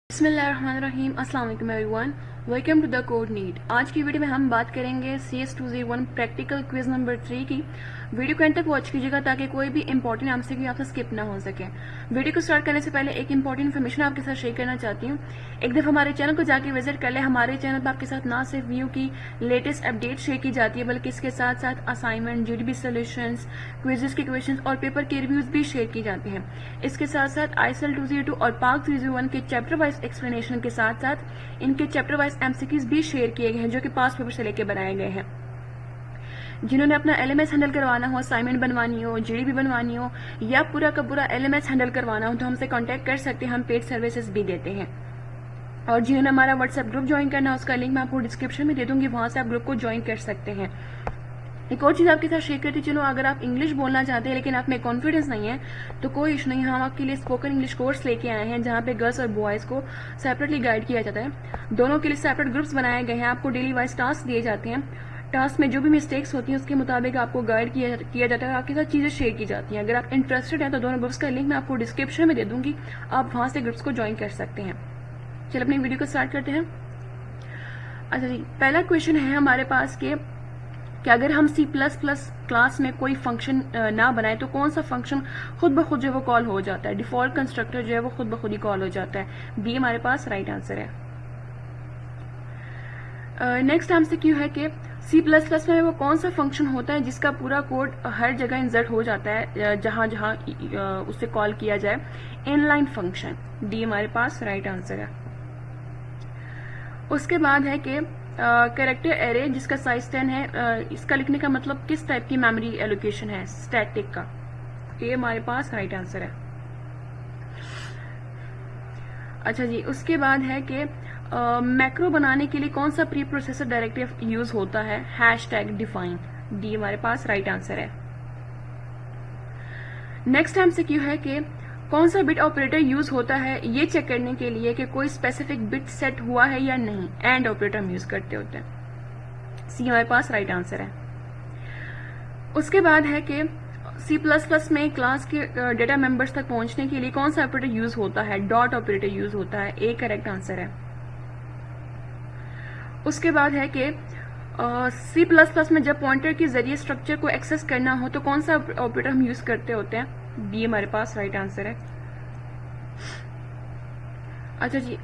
बिस्मिल्लाहिर्रहमानिर्रहीम, अस्सलाम वालेकुम everyone, welcome to the Code Neat. आज की वीडियो में हम बात करेंगे CS201 प्रैक्टिकल क्विज नंबर 3 की। वीडियो को एंड तक वॉच कीजिएगा ताकि कोई भी इंपॉर्टेंट एमसीक्यू आपसे स्किप ना हो सके। वीडियो को स्टार्ट करने से पहले एक इंपॉर्टेंट इन्फॉर्मेशन आपके साथ शेयर करना चाहती हूँ। एक दफ़ा हमारे चैनल को जाके विजिट कर ले। हमारे चैनल पर आपके साथ ना सिर्फ व्यू की लेटेस्ट अपडेट शेयर की जाती है बल्कि इसके साथ साथ असाइनमेंट, जीडीपी सॉल्यूशंस, क्विजेस के क्वेश्चंस और पेपर के रिव्यूज भी शेयर की जाती हैं। इसके साथ साथ ISL 202 और पाक 301 के चैप्टर वाइज एक्सप्लेनेशन के साथ साथ इनके चैप्टर वाइज एमसीक्यूज भी शेयर किए गए हैं जो कि पास पेपर से लेकर बनाए गए हैं। जिन्होंने अपना LMS हैंडल करवाना हो, असाइनमेंट बनवानी हो, जीडीपी बनवानी हो या पूरा का पूरा LMS हैंडल करवाना हो तो हमसे कांटेक्ट कर सकते हैं। हम पेड सर्विसेज भी देते हैं। और जिन्होंने हमारा व्हाट्सएप ग्रुप ज्वाइन करना है उसका लिंक मैं आपको डिस्क्रिप्शन में दे दूंगी, वहां से आप ग्रुप को ज्वाइन कर सकते हैं। एक और चीज आपके साथ शेयर करती चलो, अगर आप इंग्लिश बोलना चाहते हैं लेकिन आप में कॉन्फिडेंस नहीं है तो कोई इशू नहीं, हम आपके लिए स्पोकन इंग्लिश कोर्स लेके आए हैं जहां पे गर्ल्स और बॉयज को सेपरेटली गाइड किया जाता है। दोनों के लिए सेपरेट ग्रुप्स बनाए गए हैं। आपको डेली वाइज टास्क दिए जाते हैं। टास्क में जो भी मिस्टेक्स होती हैं उसके मुताबिक आपको गाइड किया जाता है और आपके साथ चीजें शेयर की जाती हैं। अगर आप इंटरेस्टेड हैं तो दोनों ग्रुप्स का लिंक मैं आपको डिस्क्रिप्शन में दे दूंगी, आप वहां से ग्रुप्स को ज्वाइन कर सकते हैं। चलो अपनी वीडियो को स्टार्ट करते हैं। अच्छा जी, पहला क्वेश्चन है हमारे पास कि अगर हम C++ क्लास में कोई फंक्शन ना बनाए तो कौन सा फंक्शन खुद ब खुद जो वो कॉल हो जाता है। डिफॉल्ट कंस्ट्रक्टर जो है वो खुद ब खुद ही कॉल हो जाता है। बी हमारे पास राइट आंसर है। नेक्स्ट हमसे क्यों है कि C++ में वो कौन सा फंक्शन होता है जिसका पूरा कोड हर जगह इंसर्ट हो जाता है जहां जहां उससे कॉल किया जाए। Inline function. डी हमारे पास राइट आंसर है। उसके बाद है कि कैरेक्टर एरे जिसका साइज 10 है, इसका लिखने का मतलब किस टाइप की मेमोरी एलोकेशन है। स्टैटिक का। ये हमारे पास राइट आंसर है। अच्छा जी, उसके बाद है कि मैक्रो बनाने के लिए कौन सा प्री प्रोसेसर डायरेक्टिव यूज होता है। #define। डी हमारे पास राइट आंसर है। नेक्स्ट हमसे क्यों है कि कौन सा बिट ऑपरेटर यूज होता है ये चेक करने के लिए कि कोई स्पेसिफिक बिट सेट हुआ है या नहीं। एंड ऑपरेटर हम यूज करते होते हैं। सी हमारे पास राइट आंसर है। उसके बाद है कि C++ में क्लास के डेटा मेंबर्स तक पहुंचने के लिए कौन सा ऑपरेटर यूज होता है। डॉट ऑपरेटर यूज होता है। ए करेक्ट आंसर है। उसके बाद है कि C++ में जब पॉइंटर के जरिए स्ट्रक्चर को एक्सेस करना हो तो कौन सा ऑपरेटर हम यूज करते होते हैं। बी हमारे पास राइट आंसर है। अच्छा जी,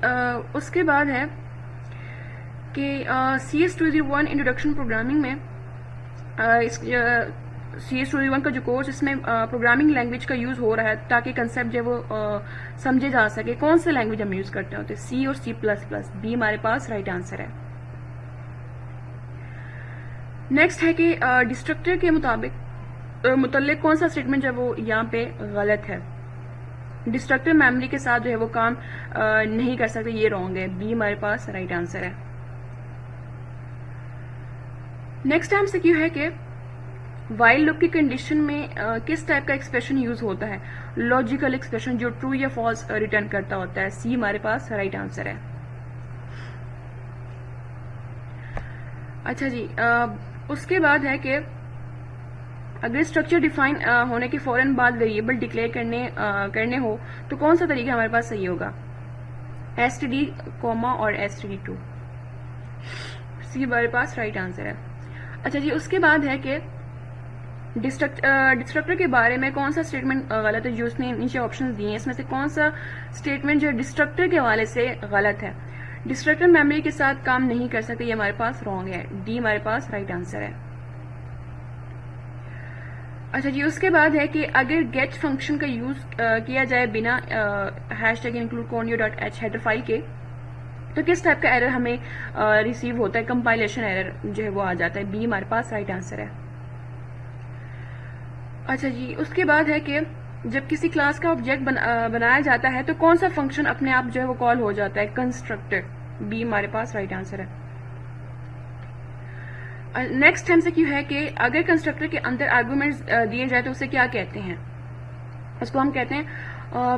उसके बाद है कि CS201 इंट्रोडक्शन प्रोग्रामिंग में CS201 का जो कोर्स इसमें प्रोग्रामिंग लैंग्वेज का यूज हो रहा है ताकि कंसेप्ट जो वो समझे जा सके। कौन सा लैंग्वेज हम यूज करते होते हैं। C और C++। बी हमारे पास राइट आंसर है। नेक्स्ट है कि डिस्ट्रक्टर के मुतालिक कौन सा स्टेटमेंट जो वो यहाँ पे गलत है। डिस्ट्रक्टर मेमोरी के साथ जो है वो काम नहीं कर सकते, ये रॉन्ग है। बी हमारे पास राइट आंसर है। नेक्स्ट टाइम से क्यों है कि वाइल लूप की कंडीशन में किस टाइप का एक्सप्रेशन यूज होता है। लॉजिकल एक्सप्रेशन जो ट्रू या फॉल्स रिटर्न करता होता है। सी हमारे पास राइट आंसर है। अच्छा जी, उसके बाद है कि अगर स्ट्रक्चर डिफाइन होने के फौरन बाद वेरिएबल डिक्लेयर करने हो तो कौन सा तरीका हमारे पास सही होगा। std कॉमा और std2। सी हमारे पास राइट आंसर है। अच्छा जी, उसके बाद है कि डिस्ट्रक्टर के बारे में कौन सा स्टेटमेंट गलत है जो उसने नीचे ऑप्शंस दिए हैं। इसमें से कौन सा स्टेटमेंट जो डिस्ट्रक्टर के हवाले से गलत है। डिस्ट्रक्टर मेमोरी के साथ काम नहीं कर सकते, ये हमारे पास रॉन्ग है। डी हमारे पास राइट आंसर है। अच्छा जी, उसके बाद है कि अगर गेट फंक्शन का यूज किया जाए बिना #include header फाइल के तो किस टाइप का एरर हमें रिसीव होता है। कंपाइलेशन एरर जो है वो आ जाता है। बी हमारे पास राइट आंसर है। अच्छा जी, उसके बाद है कि जब किसी क्लास का ऑब्जेक्ट बनाया जाता है तो कौन सा फंक्शन अपने आप जो है वो कॉल हो जाता है। कंस्ट्रक्टर। बी हमारे पास राइट आंसर है। नेक्स्ट हमसे क्यों है कि अगर कंस्ट्रक्टर के अंदर आर्गुमेंट्स दिए जाए तो उसे क्या कहते हैं। उसको हम कहते हैं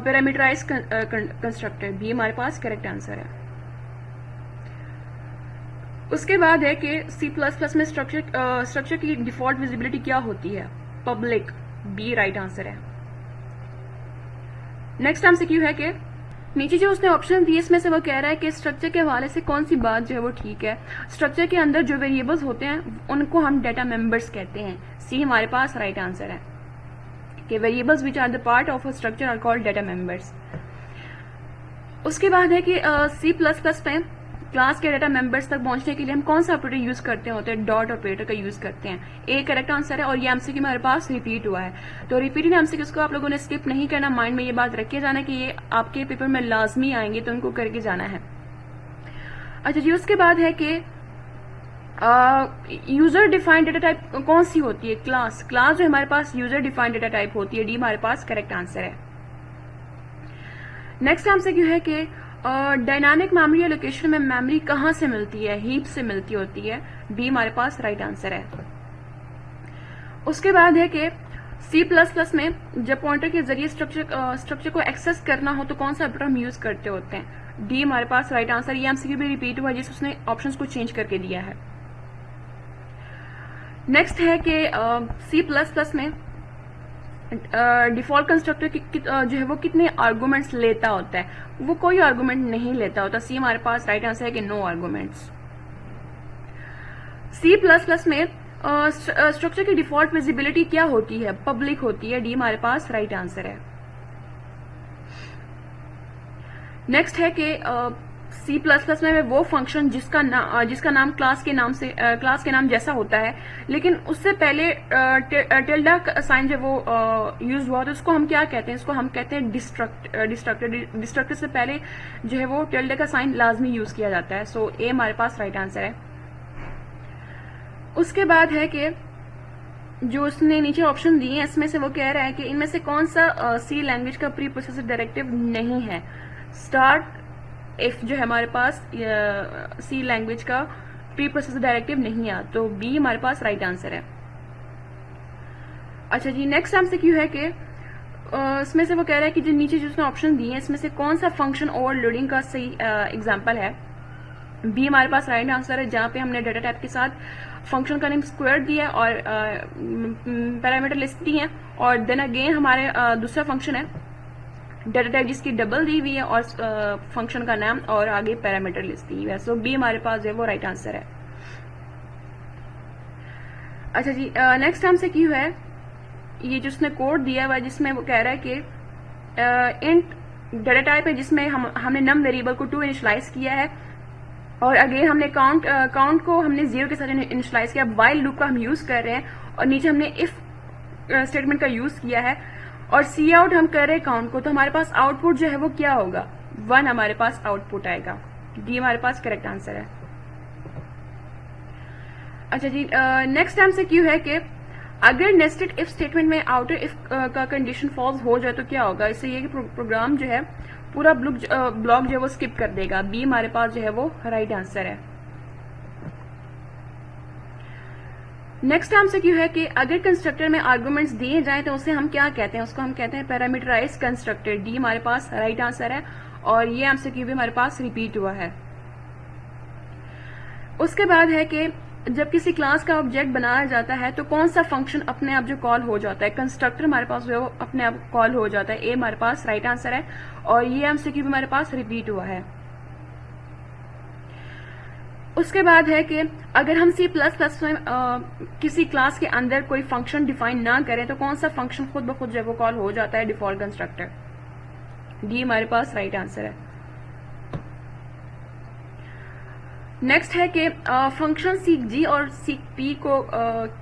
पैरामीटराइज कंस्ट्रक्टर। बी हमारे पास करेक्ट आंसर है। उसके बाद है कि C++ में स्ट्रक्चर की डिफॉल्ट विजिबिलिटी क्या होती है। पब्लिक। बी राइट आंसर है। नेक्स्ट हमसे क्यों है कि नीचे जो उसने ऑप्शन दिए इसमें से वो कह रहा है कि स्ट्रक्चर के हवाले से कौन सी बात जो है वो ठीक है। स्ट्रक्चर के अंदर जो वेरिएबल्स होते हैं उनको हम डाटा मेंबर्स कहते हैं। सी हमारे पास राइट आंसर है कि variables which are the part of a structure are called data members. उसके बाद है कि सी प्लस प्लस में क्लास के डाटा मेंबर्स तक पहुंचने के लिए हम कौन सा ऑपरेटर यूज करते होते हैं, डॉट ऑपरेटर का यूज करते हैं। ए करेक्ट आंसर है और ये एमसीक्यू हमारे पास रिपीट हुआ है, तो रिपीटेड एमसीक्यूज को आप लोगों ने स्किप नहीं करना, माइंड में ये बात रखे जाना कि ये आपके पेपर में लाजमी आएंगे, तो उनको करके जाना है। अच्छा जी, उसके बाद है कि यूजर डिफाइंड डेटा टाइप कौन सी होती है, क्लास। क्लास जो हमारे पास यूजर डिफाइंड डेटा टाइप होती है, डी हमारे पास करेक्ट आंसर है। नेक्स्ट एमसीक्यू है कि डायनामिक मेमोरी एलोकेशन में मेमोरी कहां से मिलती है, हीप से मिलती होती है, बी हमारे पास राइट आंसर है। उसके बाद है कि सी प्लस प्लस में जब पॉइंटर के जरिए स्ट्रक्चर को एक्सेस करना हो तो कौन सा ऑपरेटर हम यूज करते होते हैं, डी हमारे पास राइट आंसर। ये एमसीक्यू भी रिपीट हुआ जिस उसने ऑप्शंस को चेंज करके दिया है। नेक्स्ट है कि सी प्लस प्लस में डिफॉल्ट कंस्ट्रक्टर जो है वो कितने आर्गुमेंट्स लेता होता है, वो कोई आर्गुमेंट नहीं लेता होता। सी हमारे पास राइट आंसर है कि no arguments. C plus plus में स्ट्रक्चर की डिफॉल्ट विजिबिलिटी क्या होती है, पब्लिक होती है, डी हमारे पास राइट आंसर है। नेक्स्ट है कि सी प्लस प्लस में वो फंक्शन जिसका नाम क्लास के नाम जैसा होता है, लेकिन उससे पहले टिल्डा साइन जब वो यूज हुआ तो उसको हम क्या कहते हैं, इसको हम कहते हैं डिस्ट्रक्टर से पहले जो है वो टिल्डा का साइन लाजमी यूज किया जाता है। सो ए हमारे पास राइट आंसर है। उसके बाद है कि जो उसने नीचे ऑप्शन दिए हैं इसमें से वो कह रहा है कि इनमें से कौन सा सी लैंग्वेज का प्री प्रोसेसर डायरेक्टिव नहीं है। स्टार्ट इफ जो है हमारे पास सी लैंग्वेज का प्री प्रोसेसर डायरेक्टिव नहीं है, तो बी हमारे पास राइट आंसर है। अच्छा जी, नेक्स्ट एमसीक्यू है कि इसमें से वो कह रहा है कि जो नीचे जो उसने ऑप्शन दिए हैं इसमें से कौन सा फंक्शन ओवरलोडिंग का सही एग्जांपल है, बी हमारे पास राइट आंसर है, जहां पे हमने डाटा टाइप के साथ फंक्शन का नेम स्क्वायर दिया और पैरामीटर लिस्ट दी है, और देन अगेन हमारे दूसरा फंक्शन है डाटा टाइप जिसकी डबल दी हुई है और फंक्शन का नाम और आगे पैरामीटर लिस्ट दी हुई है। सो बी हमारे पास जो है वो राइट आंसर है। अच्छा जी, नेक्स्ट एमसीक्यू है ये जो उसने कोड दिया हुआ है जिसमें वो कह रहा है कि इंट डाटा टाइप है जिसमें हमने नम वेरिएबल को 2 इनिशियलाइज किया है, और अगेन हमने काउंट को हमने 0 के साथ इनिशियलाइज किया। वाइल लूप का हम यूज कर रहे हैं और नीचे हमने इफ स्टेटमेंट का यूज किया है, और सी आउट हम कर रहे हैं काउंट को, तो हमारे पास आउटपुट जो है वो क्या होगा, 1 हमारे पास आउटपुट आएगा। डी हमारे पास करेक्ट आंसर है। अच्छा जी, नेक्स्ट एमसीक्यू है कि अगर नेस्टेड इफ स्टेटमेंट में आउटर इफ का कंडीशन फॉल्स हो जाए तो क्या होगा। इससे ये कि प्रोग्राम जो है पूरा ब्लॉक जो है वो स्किप कर देगा। बी हमारे पास जो है वो राइट आंसर है। नेक्स्ट एमसीक्यू है कि अगर कंस्ट्रक्टर में आर्गुमेंट्स दिए जाएं तो उसे हम क्या कहते हैं, उसको हम कहते हैं पैरामीटराइज्ड कंस्ट्रक्टर। डी हमारे पास राइट आंसर है, और ये एमसीक्यू भी हमारे पास रिपीट हुआ है। उसके बाद है कि जब किसी क्लास का ऑब्जेक्ट बनाया जाता है तो कौन सा फंक्शन अपने आप जो कॉल हो जाता है, कंस्ट्रक्टर हमारे पास जो अपने आप कॉल हो जाता है। ए हमारे पास राइट आंसर है, और ये एमसीक्यू भी हमारे पास रिपीट हुआ है। उसके बाद है कि अगर हम सी प्लस प्लस में किसी क्लास के अंदर कोई फंक्शन डिफाइन ना करें तो कौन सा फंक्शन खुद ब खुद जब वो कॉल हो जाता है, डिफॉल्ट कंस्ट्रक्टर। डी हमारे पास राइट आंसर है। नेक्स्ट है कि फंक्शन सीक जी और सीक पी को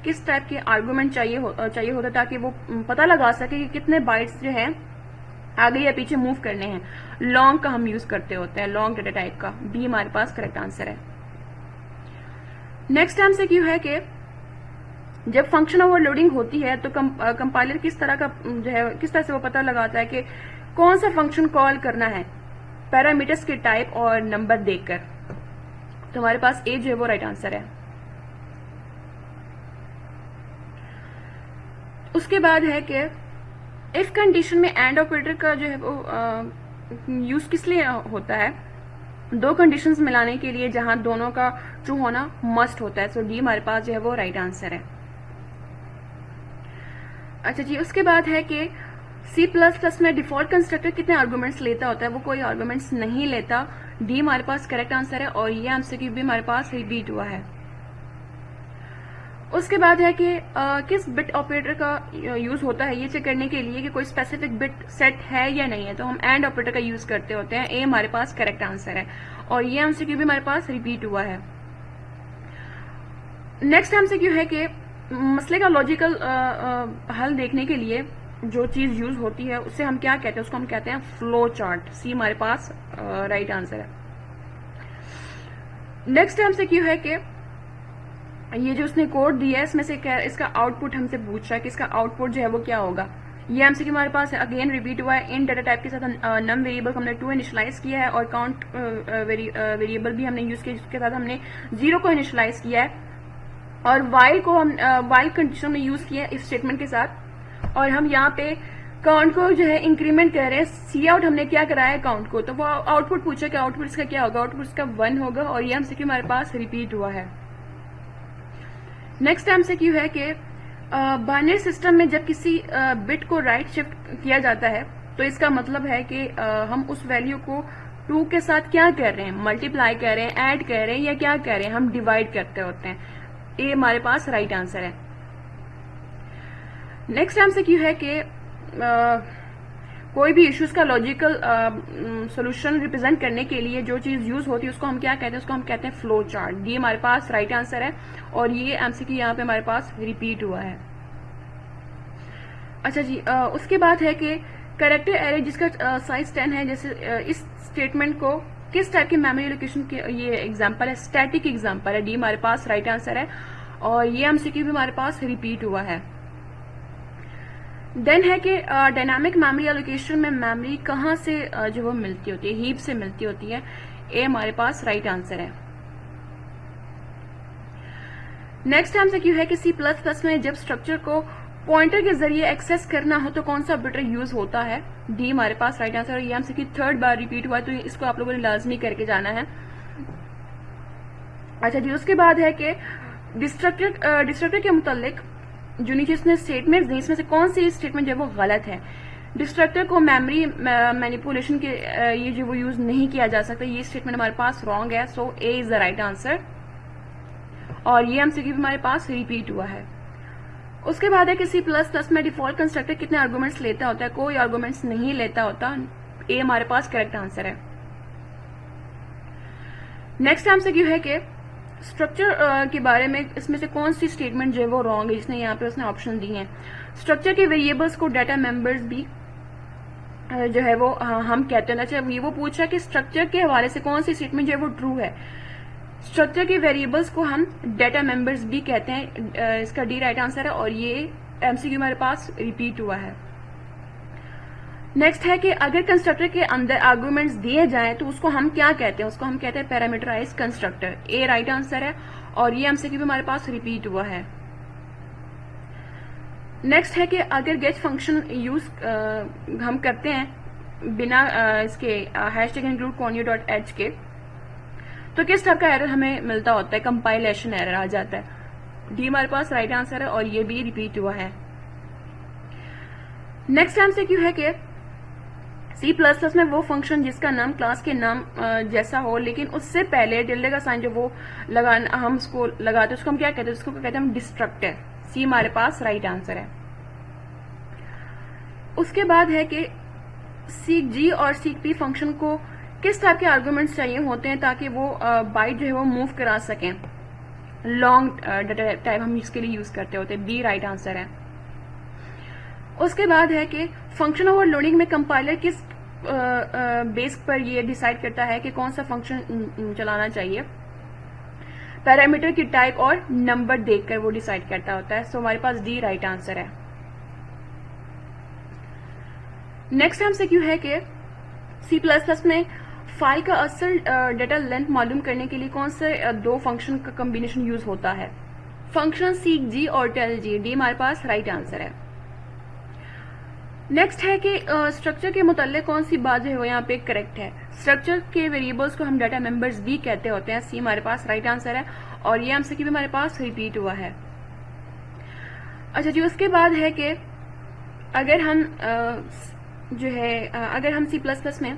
किस टाइप के आर्गुमेंट चाहिए होता ताकि वो पता लगा सके कि कितने बाइट्स जो है आगे या पीछे मूव करने हैं। लॉन्ग का हम यूज करते होते हैं, लॉन्ग डेटा टाइप का। बी हमारे पास करेक्ट आंसर है। नेक्स्ट एमसीक्यू है कि जब फंक्शन ओवरलोडिंग होती है तो कंपाइलर किस तरह से वो पता लगाता है कि कौन सा फंक्शन कॉल करना है, पैरामीटर्स के टाइप और नंबर देखकर। तो हमारे पास ए जो है वो राइट आंसर है। उसके बाद है कि इफ कंडीशन में एंड ऑपरेटर का जो है वो यूज किस लिए होता है, 2 कंडीशंस मिलाने के लिए जहां दोनों का ट्रू होना मस्ट होता है। सो डी हमारे पास जो है वो राइट आंसर है। अच्छा जी, उसके बाद है कि सी प्लस प्लस में डिफॉल्ट कंस्ट्रक्टर कितने आर्गुमेंट्स लेता होता है, वो कोई आर्गुमेंट्स नहीं लेता। डी हमारे पास करेक्ट आंसर है और ये एमसीक्यू भी हमारे पास रिपीट हुआ है। उसके बाद है कि किस बिट ऑपरेटर का यूज होता है ये चेक करने के लिए कि कोई स्पेसिफिक बिट सेट है या नहीं है, तो हम एंड ऑपरेटर का यूज करते होते हैं। ए हमारे पास करेक्ट आंसर है और ये एमसीक्यू भी हमारे पास रिपीट हुआ है। नेक्स्ट एमसीक्यू है कि मसले का लॉजिकल हल देखने के लिए जो चीज यूज होती है उससे हम क्या कहते हैं, उसको हम कहते हैं फ्लो चार्ट। सी हमारे पास राइट आंसर है। नेक्स्ट एमसीक्यू है कि ये जो उसने कोड दिया है इसमें से क्या इसका आउटपुट हमसे पूछ रहा है कि इसका आउटपुट जो है वो क्या होगा। ये एमसीक्यू हमारे पास अगेन रिपीट हुआ है। इन डाटा टाइप के साथ नम वेरिएबल हमने 2 इनिशियलाइज किया है और काउंट वेरिएबल भी हमने यूज किया जिसके साथ हमने 0 को इनिशियलाइज किया है और वाइल को हम वाइल कंडीशन में यूज किया है इस स्टेटमेंट के साथ। और हम यहाँ पे काउंट को जो है इंक्रीमेंट कर रहे हैं। सी आउट हमने क्या कराया है काउंट को, तो वो आउटपुट पूछा कि आउटपुट इसका क्या होगा, आउटपुट इसका 1 होगा और ये एमसीक्यू हमारे पास रिपीट हुआ है। नेक्स्ट एमसीक्यू है कि बाइनरी सिस्टम में जब किसी बिट को राइट शिफ्ट किया जाता है तो इसका मतलब है कि हम उस वैल्यू को 2 के साथ क्या कर रहे हैं, मल्टीप्लाई कर रहे हैं, ऐड कर रहे हैं या क्या कर रहे हैं, हम डिवाइड करते होते हैं। ये हमारे पास राइट आंसर है। नेक्स्ट एमसीक्यू है कि कोई भी इश्यूज का लॉजिकल सॉल्यूशन रिप्रेजेंट करने के लिए जो चीज यूज होती है उसको हम क्या कहते हैं, उसको हम कहते हैं फ्लो चार्ट। ये हमारे पास राइट आंसर है और ये एमसीक्यू यहाँ पे हमारे पास रिपीट हुआ है। अच्छा जी, उसके बाद है कि कैरेक्टर एरे जिसका साइज 10 है, जैसे इस स्टेटमेंट को किस टाइप की मेमोरी लोकेशन के ये एग्जांपल है, स्टैटिक एग्जांपल है। डी हमारे पास राइट आंसर है और ये एमसीक्यू भी हमारे पास रिपीट हुआ है। देन है कि डायनामिक मेमोरी एलोकेशन में मेमोरी कहाँ से जो वो मिलती होती है, हीप से मिलती होती है। ए हमारे पास राइट आंसर है। नेक्स्ट एमसीक्यू है कि सी प्लस प्लस में जब स्ट्रक्चर को पॉइंटर के जरिए एक्सेस करना हो तो कौन सा ऑपरेटर यूज होता है। डी हमारे पास राइट आंसर है। ये एमसीक्यू 3rd बार रिपीट हुआ है तो इसको आप लोगों ने लाजमी करके जाना है। अच्छा जी, उसके बाद है कि डिस्ट्रक्टर के मुतालिक जो नीचे इसने स्टेटमेंट दी इसमें से कौन सी स्टेटमेंट जो वो गलत है। डिस्ट्रक्टर को मेमोरी मैनिपुलेशन के ये जो वो यूज नहीं किया जा सकता, ये स्टेटमेंट हमारे पास रॉन्ग है। सो ए इज द राइट आंसर और ये एमसीक्यू हमारे पास रिपीट हुआ है। उसके बाद है कि सी प्लस प्लस में डिफॉल्ट कंस्ट्रक्टर कितने आर्गुमेंट्स लेता होता है, कोई आर्गुमेंट्स नहीं लेता होता। ए हमारे पास करेक्ट आंसर है। नेक्स्ट एमसीक्यू है कि स्ट्रक्चर के बारे में इसमें से कौन सी स्टेटमेंट जो है वो रॉन्ग है, जिसने यहाँ पे उसने ऑप्शन दी है। स्ट्रक्चर के वेरिएबल्स को डाटा मेंबर्स भी जो है वो हम कहते हैं। अच्छा, ये वो पूछा कि स्ट्रक्चर के हवाले से कौन सी स्टेटमेंट जो है वो ट्रू है। स्ट्रक्चर के वेरिएबल्स को हम डाटा मेंबर्स भी कहते हैं। इसका डी राइट आंसर है और ये एमसीक्यू हमारे पास रिपीट हुआ है। नेक्स्ट है कि अगर कंस्ट्रक्टर के अंदर आर्गुमेंट्स दिए जाएं तो उसको हम क्या कहते हैं, उसको हम कहते हैं पैरामीटराइज कंस्ट्रक्टर। ए राइट आंसर है और ये एमसीक्यू भी हमारे पास रिपीट हुआ है। नेक्स्ट है कि अगर गेट फंक्शन यूज हम करते हैं बिना इसके हैशटैग इंक्लूड conio.h के, तो किस टाइप का एरर हमें मिलता होता है, कंपाइलेशन एरर आ जाता है। डी हमारे पास राइट आंसर है और ये भी रिपीट हुआ है। नेक्स्ट एमसीक्यू है कि सी प्लस प्लस में वो फंक्शन जिसका नाम क्लास के नाम जैसा हो लेकिन उससे पहले टिल्डे का साइन जो वो लगाना हम उसको लगाते हैं उसको हम क्या कहते हैं, उसको कहते हैं हम डिस्ट्रक्टर। सी हमारे पास राइट आंसर है। उसके बाद है कि सीक जी और सीक पी फंक्शन को किस टाइप के आर्गुमेंट्स चाहिए होते हैं ताकि वो बाइट जो है वो मूव करा सकें। लॉन्ग डाटा टाइप हम इसके लिए यूज करते होते हैं। बी राइट आंसर है। उसके बाद है कि फंक्शन ओवरलोडिंग में कंपाइलर किस बेस पर ये डिसाइड करता है कि कौन सा फंक्शन चलाना चाहिए। पैरामीटर की टाइप और नंबर देखकर वो डिसाइड करता होता है। सो हमारे पास डी राइट आंसर है। नेक्स्ट एमसीक्यू है कि सी प्लस प्लस में फाइल का असल डाटा लेंथ मालूम करने के लिए कौन से 2 फंक्शन का कॉम्बिनेशन यूज होता है। फंक्शन सीक जी और टेल जी। डी हमारे पास राइट आंसर है। नेक्स्ट है कि स्ट्रक्चर के मुताल्लिक कौन सी बात जो है वो यहाँ पे करेक्ट है। स्ट्रक्चर के वेरिएबल्स को हम डाटा मेंबर्स भी कहते होते हैं। सी हमारे पास राइट आंसर है और ये एमसीक्यू भी हमारे पास रिपीट हुआ है। अच्छा जी, उसके बाद है कि अगर हम अगर हम C++ में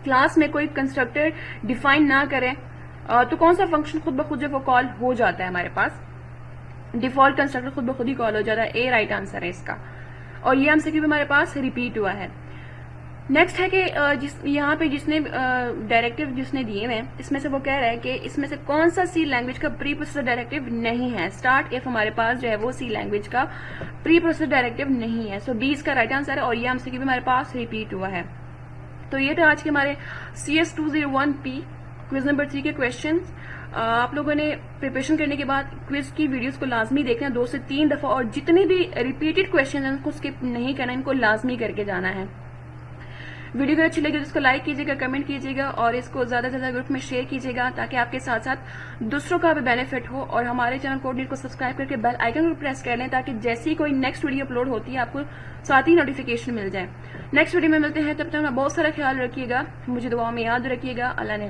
क्लास में कोई कंस्ट्रक्टर डिफाइन ना करें तो कौन सा फंक्शन खुद ब खुद जो वो कॉल हो जाता है, हमारे पास डिफॉल्ट कंस्ट्रक्टर खुद ब खुद ही कॉल हो जाता है। ए राइट आंसर है इसका, और ये हमसे क्यों हमारे पास रिपीट हुआ है। नेक्स्ट है कि यहाँ पे जिसने डायरेक्टिव जिसने दिए हुए हैं, इसमें से वो कह रहा है कि इसमें से कौन सा सी लैंग्वेज का प्री प्रोसेसर डायरेक्टिव नहीं है। स्टार्ट इफ हमारे पास जो है वो सी लैंग्वेज का प्री प्रोसेसर डायरेक्टिव नहीं है। सो बी इसका राइट आंसर है, और ये हमसे क्यों हमारे पास रिपीट हुआ है। तो ये थे आज के हमारे CS201P क्विज नंबर 3 के क्वेश्चन। आप लोगों ने प्रिपरेशन करने के बाद क्विज की वीडियोस को लाजमी देखना 2 से 3 दफा, और जितने भी रिपीटेड क्वेश्चन हैं उनको स्किप नहीं करना, इनको लाजमी करके जाना है। वीडियो अगर अच्छी लगी तो इसको लाइक कीजिएगा, कमेंट कीजिएगा, और इसको ज्यादा से ज्यादा ग्रुप में शेयर कीजिएगा ताकि आपके साथ साथ दूसरों का भी बेनिफिट हो। और हमारे चैनल कोऑर्डिनेट को सब्सक्राइब करके बेल आइकन को प्रेस कर लें ताकि जैसे ही कोई नेक्स्ट वीडियो अपलोड होती है आपको साथ ही नोटिफिकेशन मिल जाए। नेक्स्ट वीडियो में मिलते हैं, तब तक अपना बहुत सारा ख्याल रखिएगा, मुझे दुआओं में याद रखिएगा। अल्लाह ने